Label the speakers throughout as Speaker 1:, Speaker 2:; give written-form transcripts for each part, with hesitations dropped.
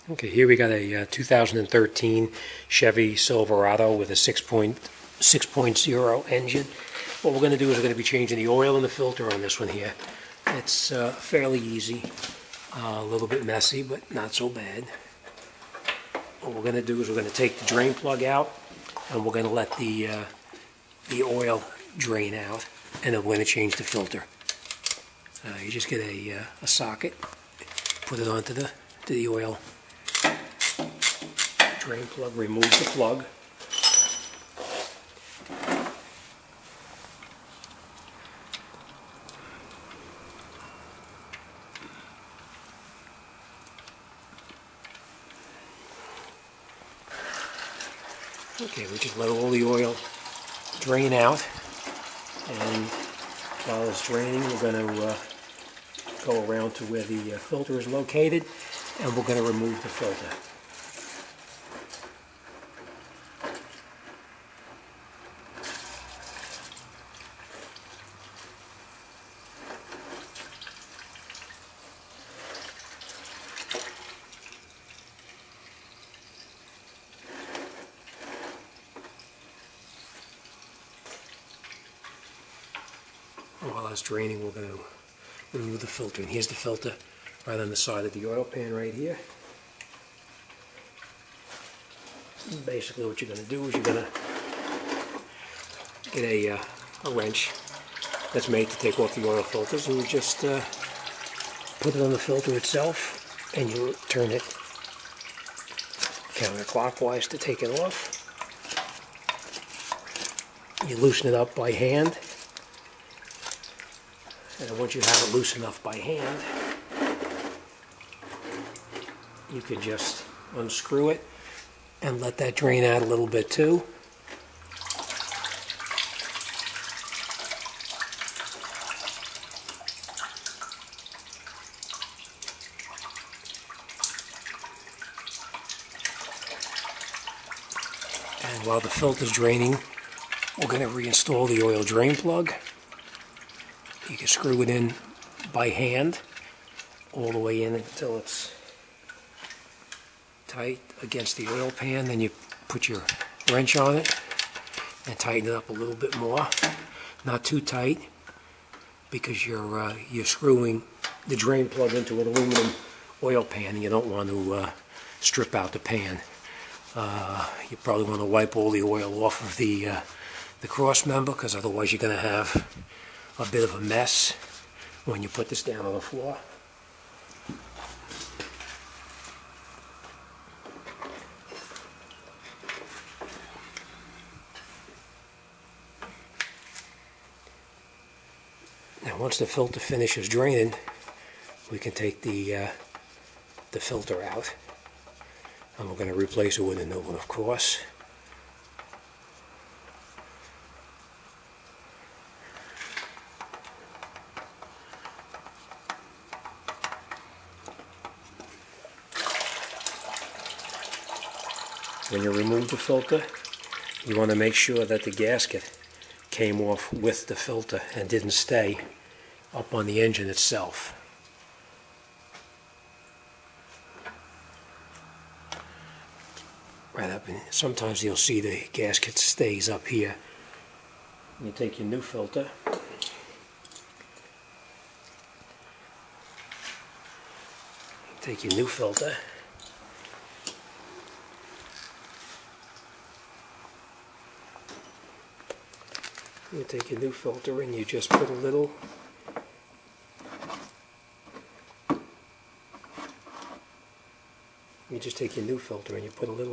Speaker 1: Okay, here we got a 2013 Chevy Silverado with a 6.0 engine. What we're going to do is we're going to be changing the oil in the filter on this one here. It's fairly easy, a little bit messy, but not so bad. What we're going to do is we're going to take the drain plug out, and we're going to let the oil drain out, and then we're going to change the filter. You just get a socket, put it onto the oil drain plug, remove the plug. Okay, we just let all the oil drain out, and while it's draining we're going to go around to where the filter is located, and we're going to remove the filter. While it's draining, we're going to remove the filter. And here's the filter right on the side of the oil pan right here. And basically what you're going to do is you're going to get a wrench that's made to take off the oil filters, and you just put it on the filter itself, and you turn it counterclockwise to take it off. You loosen it up by hand. And once you have it loose enough by hand, you can just unscrew it and let that drain out a little bit too. And while the filter's draining, we're going to reinstall the oil drain plug. You can screw it in by hand all the way in until it's tight against the oil pan. Then you put your wrench on it and tighten it up a little bit more. Not too tight, because you're screwing the drain plug into an aluminum oil pan, and you don't want to strip out the pan. You probably want to wipe all the oil off of the cross member, because otherwise you're going to have a bit of a mess when you put this down on the floor. Now once the filter finishes draining, we can take the filter out, and we're going to replace it with a new one, of course. When you remove the filter, you want to make sure that the gasket came off with the filter and didn't stay up on the engine itself. Right up in, sometimes you'll see the gasket stays up here. You take your new filter, you take your new filter and you just put a little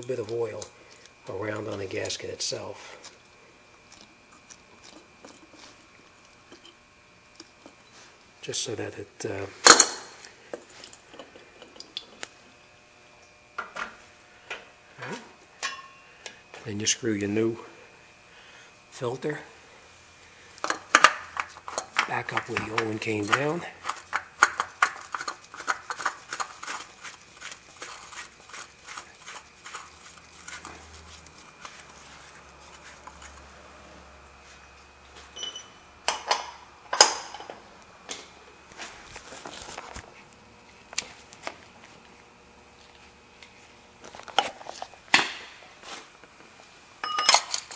Speaker 1: bit of oil around on the gasket itself. Just so that it then you screw your new filter back up where the old one came down.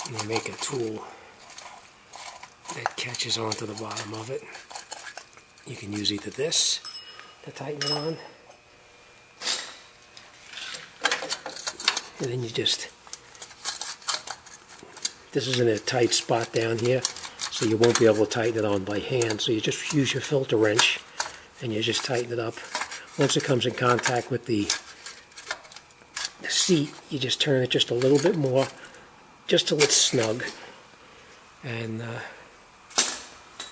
Speaker 1: And you make a tool that catches onto the bottom of it. You can use either this to tighten it on, and then you just, this is in a tight spot down here, so you won't be able to tighten it on by hand, so you just use your filter wrench and you just tighten it up. Once it comes in contact with the seat, you just turn it just a little bit more, just till it's snug, and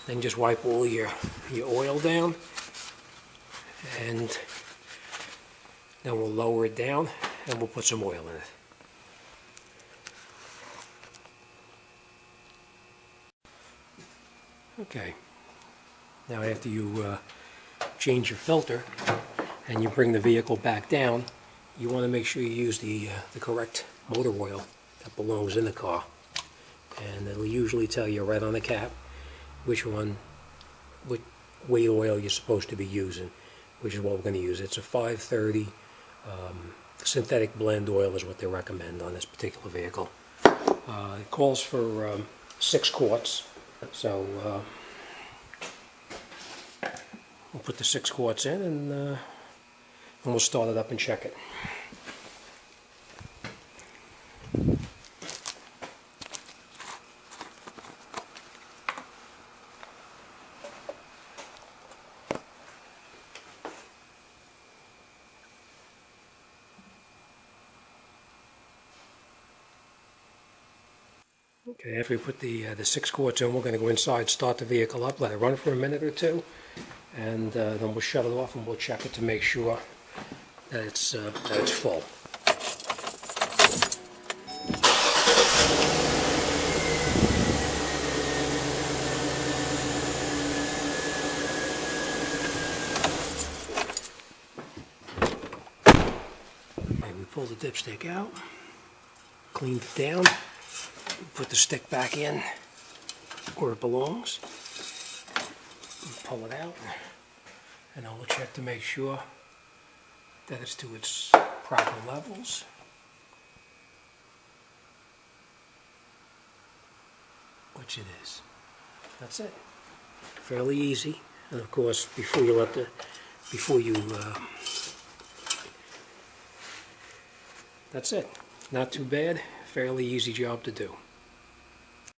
Speaker 1: then just wipe all your oil down, and then we'll lower it down and we'll put some oil in it. Okay, now after you change your filter and you bring the vehicle back down, you want to make sure you use the correct motor oil that belongs in the car, and it'll usually tell you right on the cap which weight oil you're supposed to be using, which is what we're going to use. It's a 530 synthetic blend oil is what they recommend on this particular vehicle. It calls for 6 quarts, so we'll put the 6 quarts in, and we'll start it up and check it. Okay, after we put the 6 quarts in, we're going to go inside, start the vehicle up, let it run for a minute or two, and then we'll shut it off and we'll check it to make sure that it's full. Okay, we pull the dipstick out, clean it down. Put the stick back in where it belongs, pull it out, and I will check to make sure that it's to its proper levels. Which it is. That's it. Fairly easy, and of course that's it. Not too bad, fairly easy job to do.